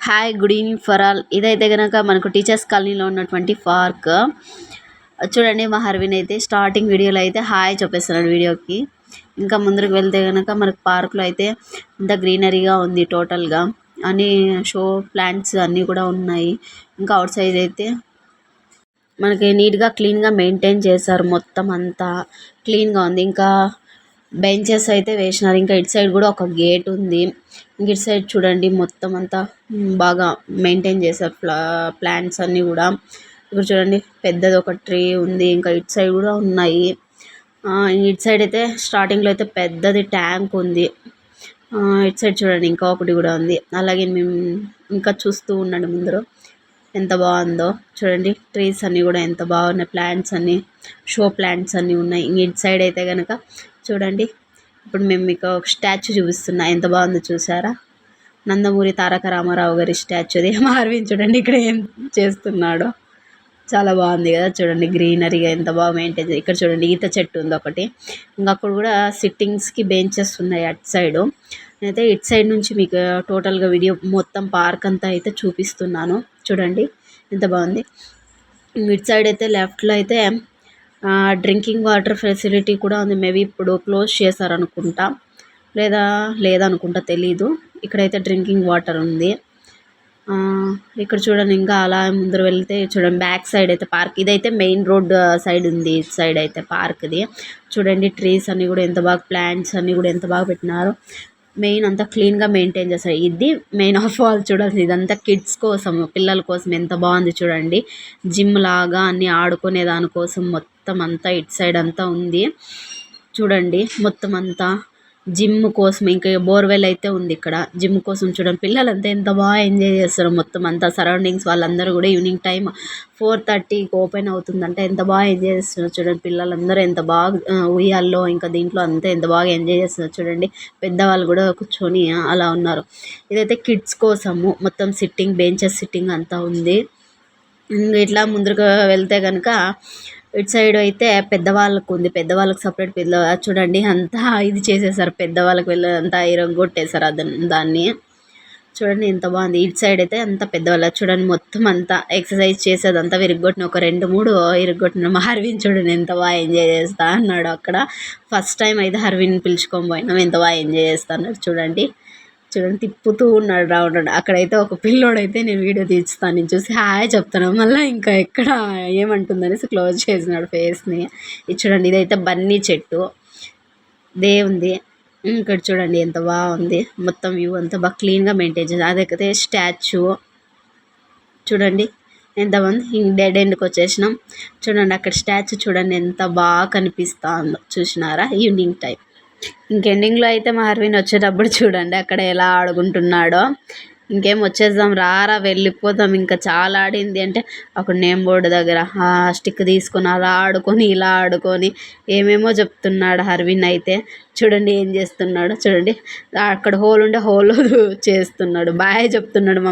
Hi good evening for all. ఇదైతే కనుక మనకు టీచర్స్ కాలనీలో ఉన్నటువంటి పార్క్. చూడండి మా హర్విన్ అయితే స్టార్టింగ్ వీడియోలో అయితే హాయ్ చెప్పేస్తున్నాడు వీడియోకి. ఇంకా ముందుకు వెళ్తే కనుక మనకు పార్క్లో అయితే ఇంత గ్రీనరీగా ఉంది. టోటల్గా అన్ని షో ప్లాంట్స్ అన్నీ కూడా ఉన్నాయి. ఇంకా అవుట్ సైడ్ అయితే మనకి నీట్గా క్లీన్గా మెయింటైన్ చేశారు. మొత్తం అంతా క్లీన్గా ఉంది. ఇంకా బెంచెస్ అయితే వేసినారు. ఇంకా ఇటు సైడ్ కూడా ఒక గేట్ ఉంది. ఇంక ఇటు సైడ్ చూడండి మొత్తం అంతా బాగా మెయింటైన్ చేశారు. ప్లాంట్స్ అన్నీ కూడా ఇప్పుడు చూడండి పెద్దది ఒక ట్రీ ఉంది. ఇంకా ఇటు సైడ్ కూడా ఉన్నాయి. ఇటు సైడ్ అయితే స్టార్టింగ్లో అయితే పెద్దది ట్యాంక్ ఉంది. ఇటు సైడ్ చూడండి ఇంకా ఒకటి కూడా ఉంది. అలాగే మేము ఇంకా చూస్తూ ఉండండి ముందర ఎంత బాగుందో చూడండి. ట్రీస్ అన్నీ కూడా ఎంత బాగున్నాయి. ప్లాంట్స్ అన్నీ షో ప్లాంట్స్ అన్నీ ఉన్నాయి. ఇటు సైడ్ అయితే కనుక చూడండి ఇప్పుడు మేము మీకు ఒక స్టాచ్యూ చూపిస్తున్నా. ఎంత బాగుందో చూసారా? నందమూరి తారక రామారావు గారి స్టాచ్యూది. మా అరవింద్ చూడండి ఇక్కడ ఏం చేస్తున్నాడో. చాలా బాగుంది కదా చూడండి. గ్రీనరీగా ఎంత బాగా మెయింటైన్. ఇక్కడ చూడండి ఈత చెట్టు ఉంది ఒకటి. ఇంకా అక్కడ కూడా సిట్టింగ్స్కి బెంచెస్ ఉన్నాయి అటు సైడు. అయితే ఇటు సైడ్ నుంచి మీకు టోటల్గా వీడియో మొత్తం పార్క్ అంతా అయితే చూపిస్తున్నాను. చూడండి ఎంత బాగుంది. ఇటు సైడ్ అయితే లెఫ్ట్లో అయితే డ్రింకింగ్ వాటర్ ఫెసిలిటీ కూడా ఉంది. మేబీ ఇప్పుడు క్లోజ్ చేశారనుకుంటా, లేదనుకుంటా తెలీదు. ఇక్కడైతే డ్రింకింగ్ వాటర్ ఉంది. ఇక్కడ చూడండి ఇంకా అలా ముందర వెళ్తే చూడండి బ్యాక్ సైడ్ అయితే పార్క్. ఇదైతే మెయిన్ రోడ్ సైడ్ ఉంది. ఇటు సైడ్ అయితే పార్క్ది. చూడండి ట్రీస్ అన్నీ కూడా ఎంత బాగా, ప్లాంట్స్ అన్నీ కూడా ఎంత బాగా పెట్టినారు. మెయిన్ అంతా క్లీన్గా మెయింటైన్ చేస్తారు. ఇది మెయిన్ ఆఫ్ ఆల్ చూడాల్సింది. ఇదంతా కిడ్స్ కోసం, పిల్లల కోసం ఎంత బాగుంది చూడండి. జిమ్ లాగా అన్నీ ఆడుకునే దానికోసం మొత్తం అంతా ఇటు సైడ్ అంతా ఉంది. చూడండి మొత్తం అంతా జిమ్ కోసం. ఇంకా బోర్వెల్ అయితే ఉంది ఇక్కడ. జిమ్ కోసం చూడండి పిల్లలంతా ఎంత బాగా ఎంజాయ్ చేస్తారు. మొత్తం అంతా సరౌండింగ్స్ వాళ్ళందరూ కూడా ఈవినింగ్ టైం 4:30కి ఓపెన్ అవుతుందంటే ఎంత బాగా ఎంజాయ్ చేస్తున్నారు చూడండి. పిల్లలందరూ ఎంత బాగా ఉయ్యాల్లో ఇంకా దీంట్లో అంతా ఎంత బాగా ఎంజాయ్ చేస్తున్నారు చూడండి. పెద్దవాళ్ళు కూడా కూర్చొని అలా ఉన్నారు. ఇదైతే కిడ్స్ కోసము మొత్తం సిట్టింగ్ బెంచెస్ సిట్టింగ్ అంతా ఉంది. ఇట్లా ముందుకు వెళ్తే కనుక ఇటు సైడ్ అయితే పెద్దవాళ్ళకు ఉంది. పెద్దవాళ్ళకి సపరేట్ చూడండి అంతా ఇది చేసేసారు. పెద్దవాళ్ళకి అంతా ఇరగొట్టేశారు దాన్ని. చూడండి ఎంత బాగుంది. ఇటు సైడ్ అయితే అంత పెద్దవాళ్ళ చూడండి మొత్తం అంతా ఎక్సర్సైజ్ చేసేదంతా విరగొట్టిన ఒక 2-3 ఇరగొట్టిన. మా హర్విన్ చూడండి ఎంత బాగా ఎంజాయ్ చేస్తా అన్నాడు అక్కడ. ఫస్ట్ టైం అయితే హర్విన్ పిలుచుకొని పోయినాం. ఎంత బాగా ఎంజాయ్ చేస్తా అన్నాడు చూడండి. తిప్పుతూ ఉన్నాడు రౌండ్. అక్కడైతే ఒక పిల్లోడైతే నేను వీడియో తీస్తాను, నేను చూసి హాయ్ చెప్తాను. మళ్ళీ ఇంకా ఎక్కడ ఏమంటుందనేసి క్లోజ్ చేసినాడు ఫేస్ని. ఇది చూడండి ఇదైతే బన్నీ చెట్టు దేవుంది. ఇక్కడ చూడండి ఎంత బాగుంది. మొత్తం వ్యూ అంతా బాగా క్లీన్గా మెయింటైన్ చేసి. అదైతే స్టాచ్యూ చూడండి ఎంత బాగుంది. డెడ్ ఎండ్కి వచ్చేసినాం. చూడండి అక్కడ స్టాచ్యూ చూడండి ఎంత బాగా కనిపిస్తూ ఉందో. చూసినారా? Evening time. ఇంకెండింగ్లో అయితే మా హర్విన్ వచ్చేటప్పుడు చూడండి అక్కడ ఎలా ఆడుకుంటున్నాడో. ఇంకేం వచ్చేద్దాం రారా వెళ్ళిపోతాం, ఇంకా చాలా ఆడింది అంటే అక్కడ నేమ్ బోర్డు దగ్గర స్టిక్ తీసుకొని అలా ఆడుకొని ఇలా ఆడుకొని ఏమేమో చెప్తున్నాడు హర్విన్ అయితే. చూడండి ఏం చేస్తున్నాడు చూడండి. అక్కడ హోల్ ఉండే హోల్ చేస్తున్నాడు. బాయ్ చెప్తున్నాడు.